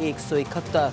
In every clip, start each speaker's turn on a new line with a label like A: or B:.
A: 171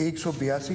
B: 182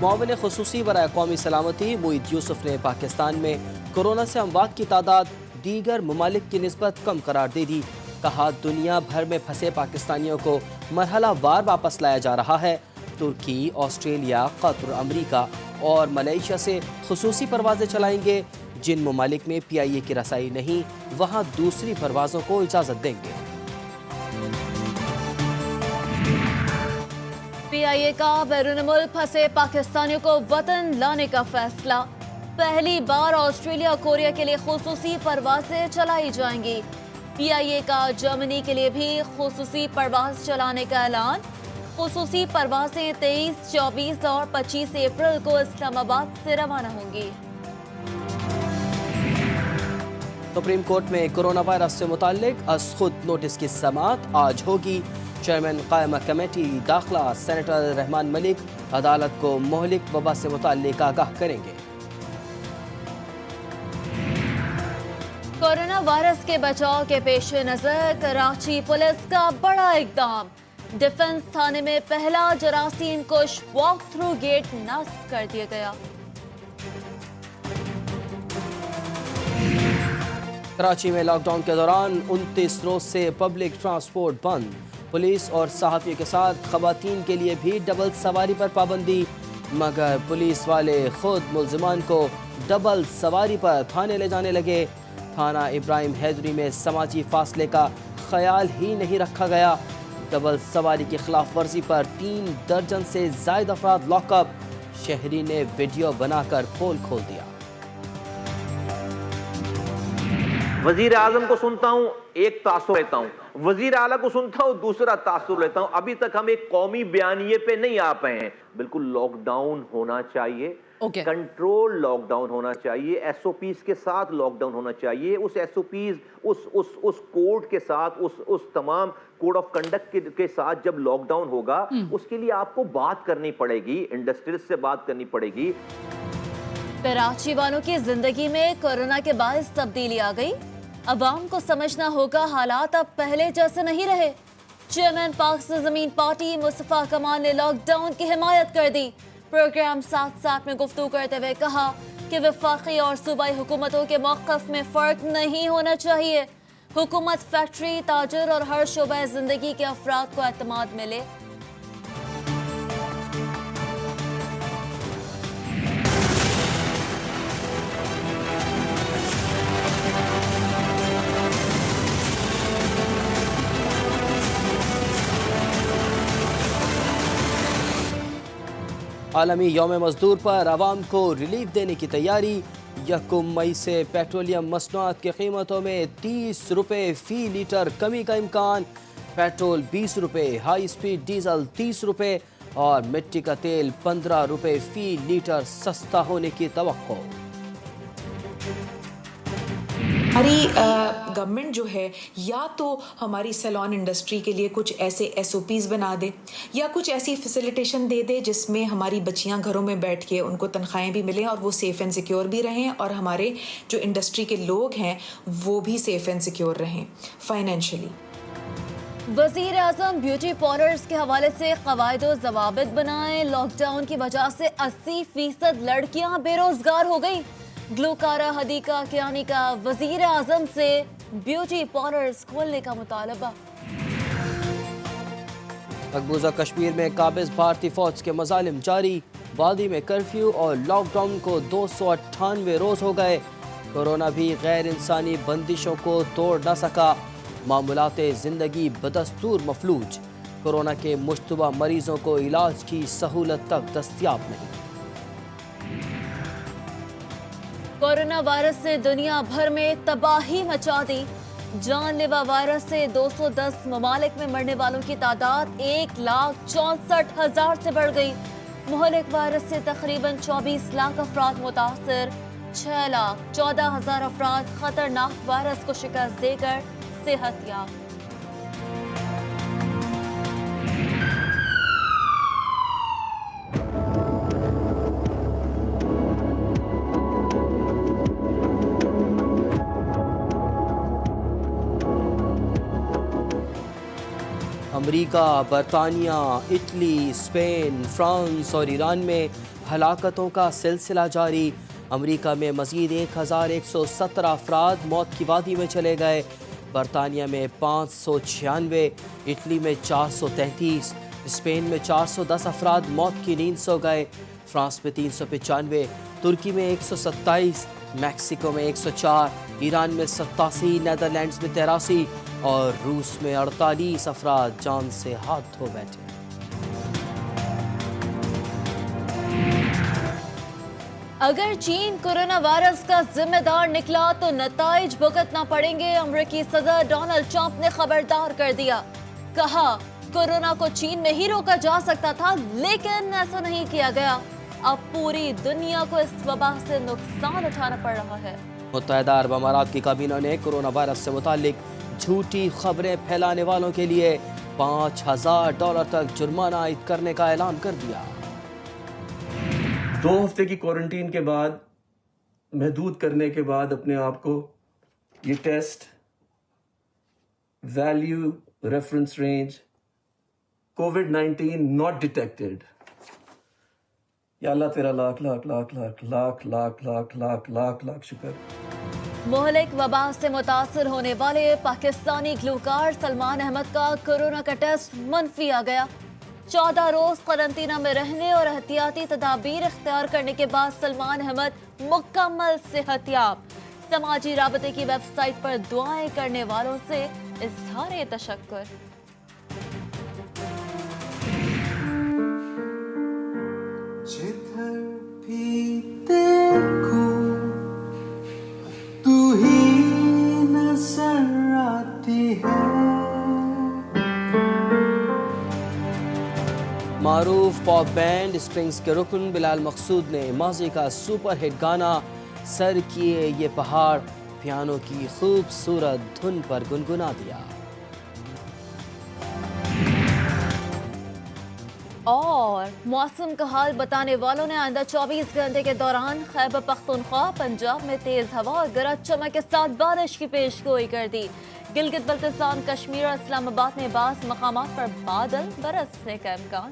A: معاون خصوصی برائے قومی سلامتی معید یوسف نے پاکستان میں کورونا سے اموات کی تعداد دیگر ممالک کی نسبت کم قرار دے دی. کہا دنیا بھر میں پھنسے پاکستانیوں کو مرحلہ وار واپس لایا جا رہا ہے. ترکی، آسٹریلیا، قطر، امریکہ اور ملیشیا سے خصوصی پروازیں چلائیں گے. جن ممالک میں PIA کی رسائی نہیں وہاں دوسری پروازوں کو اجازت دیں گے.
C: PIA کا بیرون ملک پھنسے پاکستانیوں کو وطن لانے کا فیصلہ. پہلی بار آسٹریلیا کوریا کے لیے خصوصی پروازیں چلائی جائیں گی. PIA کا جرمنی کے لیے بھی خصوصی پرواز چلانے کا اعلان. خصوصی پروازیں 23، 24 اور 25 اپریل کو اسلام آباد سے روانہ ہوں گی.
A: سپریم کورٹ میں کورونا وائرس سے متعلق از خود نوٹس کی سماعت آج ہوگی. چیئرمین قائمہ کمیٹی داخلہ سینیٹر رحمان ملک عدالت کو مہلک وبا سے متعلق آگاہ کریں گے.
C: کورونا وائرس کے بچاؤ کے پیش نظر کراچی پولیس کا بڑا اقدام. ڈیفنس تھانے میں پہلا جراثیم کش واک تھرو گیٹ نصب کر دیا گیا.
A: کراچی میں لاک ڈاؤن کے دوران 29 روز سے پبلک ٹرانسپورٹ بند. پولیس اور صحافیوں کے ساتھ خواتین کے لیے بھی ڈبل سواری پر پابندی. مگر پولیس والے خود ملزمان کو ڈبل سواری پر تھانے لے جانے لگے. تھانہ ابراہیم حیدری میں سماجی فاصلے کا خیال ہی نہیں رکھا گیا. ڈبل سواری کی خلاف ورزی پر 3 درجن سے زائد افراد لاک اپ. شہری نے ویڈیو بنا کر پول کھول دیا.
D: وزیر اعظم کو سنتا ہوں ایک تاثر لیتا ہوں, وزیر اعلیٰ کو سنتا ہوں دوسرا تاثر لیتا ہوں. ابھی تک ہم ایک قومی بیانیے پہ نہیں آ پائے ہیں. بالکل لاک ڈاؤن ہونا چاہیے, کنٹرول لاک ڈاؤن ہونا چاہیے, SOPs کے ساتھ لاک ڈاؤن ہونا چاہیے. اس SOPs اس کوڈ کے ساتھ اس تمام کوڈ آف کنڈکٹ کے ساتھ جب لاک ڈاؤن ہوگا اس کے لیے آپ کو بات کرنی پڑے گی, انڈسٹریز سے بات کرنی پڑے گی.
C: کراچی والوں کی زندگی میں کورونا کے باعث تبدیلی آ گئی. عوام کو سمجھنا ہوگا حالات اب پہلے جیسے نہیں رہے. چیئرمین پاک سے زمین پارٹی مصطفیٰ کمال نے لاک ڈاؤن کی حمایت کر دی. پروگرام ساتھ ساتھ میں گفتگو کرتے ہوئے کہا کہ وفاقی اور صوبائی حکومتوں کے موقف میں فرق نہیں ہونا چاہیے. حکومت فیکٹری, تاجر اور ہر شعبہ زندگی کے افراد کو اعتماد ملے.
A: عالمی یوم مزدور پر عوام کو ریلیف دینے کی تیاری. 1 مئی سے پیٹرولیم مصنوعات کی قیمتوں میں 30 روپے فی لیٹر کمی کا امکان. پیٹرول 20 روپے, ہائی سپیڈ ڈیزل 30 روپے اور مٹی کا تیل 15 روپے فی لیٹر سستا ہونے کی توقع.
E: ہماری گورنمنٹ جو ہے یا تو ہماری سیلون انڈسٹری کے لیے کچھ ایسے SOPs بنا دے یا کچھ ایسی فیسیلیٹیشن دے دے جس میں ہماری بچیاں گھروں میں بیٹھ کے ان کو تنخواہیں بھی ملیں اور وہ سیف اینڈ سیکیور بھی رہیں, اور ہمارے جو انڈسٹری کے لوگ ہیں وہ بھی سیف اینڈ سیکیور رہیں فائنینشلی.
C: وزیر اعظم بیوٹی پارلرز کے حوالے سے قواعد و ضوابط بنائیں. لاک ڈاؤن کی وجہ سے 80% لڑکیاں بے روزگار ہو گئی. گلوکارہ حدیقہ کیانی کا وزیر اعظم سے بیوٹی پارلرز کھولنے کا مطالبہ.
A: مقبوضہ کشمیر میں قابض بھارتی فوج کے مظالم جاری. وادی میں کرفیو اور لاک ڈاؤن کو 298 روز ہو گئے. کورونا بھی غیر انسانی بندشوں کو توڑ نہ سکا. معمولات زندگی بدستور مفلوج. کورونا کے مشتبہ مریضوں کو علاج کی سہولت تک دستیاب نہیں.
C: کورونا وائرس سے دنیا بھر میں تباہی مچا دی. جان لیوا وائرس سے 210 ممالک میں مرنے والوں کی تعداد 1,64,000 سے بڑھ گئی. مہلک وائرس سے تقریباً 24 لاکھ افراد متاثر. 6,14,000 افراد خطرناک وائرس کو شکست دے کر صحت یاب. امریکہ، برطانیہ، اٹلی، اسپین، فرانس اور ایران میں
A: ہلاکتوں کا سلسلہ جاری. امریکہ میں مزید 1117 افراد موت کی وادی میں چلے گئے. برطانیہ میں 596, اٹلی میں 433, اسپین میں 410 افراد موت کی نیند سو گئے. فرانس میں 395, ترکی میں 127, میکسیکو میں 104, ایران میں 87, نیدرلینڈز میں 83 اور روس میں 48 افراد جان سے ہاتھ دھو بیٹھے.
C: اگر چین کورونا وائرس کا ذمہ دار نکلا تو نتائج بھگتنا پڑیں گے. امریکی صدر ڈونلڈ ٹرمپ نے خبردار کر دیا. کہا کورونا کو چین میں ہی روکا جا سکتا تھا لیکن ایسا نہیں کیا گیا. اب پوری دنیا کو اس وبا سے نقصان اٹھانا پڑ رہا ہے.
A: متحدہ عرب امارات کی کابینہ نے کورونا وائرس سے متعلق جھوٹی خبریں پھیلانے والوں کے لیے $5000 تک جرمانہ عائد کرنے کا اعلان کر دیا.
F: 2 ہفتے کی کوارنٹین کے بعد محدود کرنے کے بعد اپنے آپ کو یہ test value reference range COVID-19 not detected. یا اللہ تیرا لاکھ لاکھ لاکھ لاکھ لاکھ لاکھ لاکھ لاکھ لاکھ لاکھ شکر.
C: مہلک وبا سے متاثر ہونے والے پاکستانی گلوکار سلمان احمد کا کورونا کا ٹیسٹ منفی آ گیا. 14 روز قرنطینہ میں رہنے اور احتیاطی تدابیر اختیار کرنے کے بعد سلمان احمد مکمل صحت یاب. سماجی رابطے کی ویب سائٹ پر دعائیں کرنے والوں سے اظہار تشکر.
G: جدھر بھی دیکھو تو ہی نظر آتی ہے.
A: معروف پاپ بینڈ اسٹرنگز کے رکن بلال مقصود نے ماضی کا سپر ہٹ گانا سر کیے یہ پہاڑ پیانو کی خوبصورت دھن پر گنگنا دیا.
C: اور موسم کا حال بتانے والوں نے آئندہ 24 گھنٹے کے دوران خیبر پختونخوا پنجاب میں تیز ہوا اور گرج چمک کے ساتھ بارش کی پیش گوئی کر دی. گلگت بلتستان کشمیر اور اسلام آباد میں بعض مقامات پر بادل برسنے کا امکان.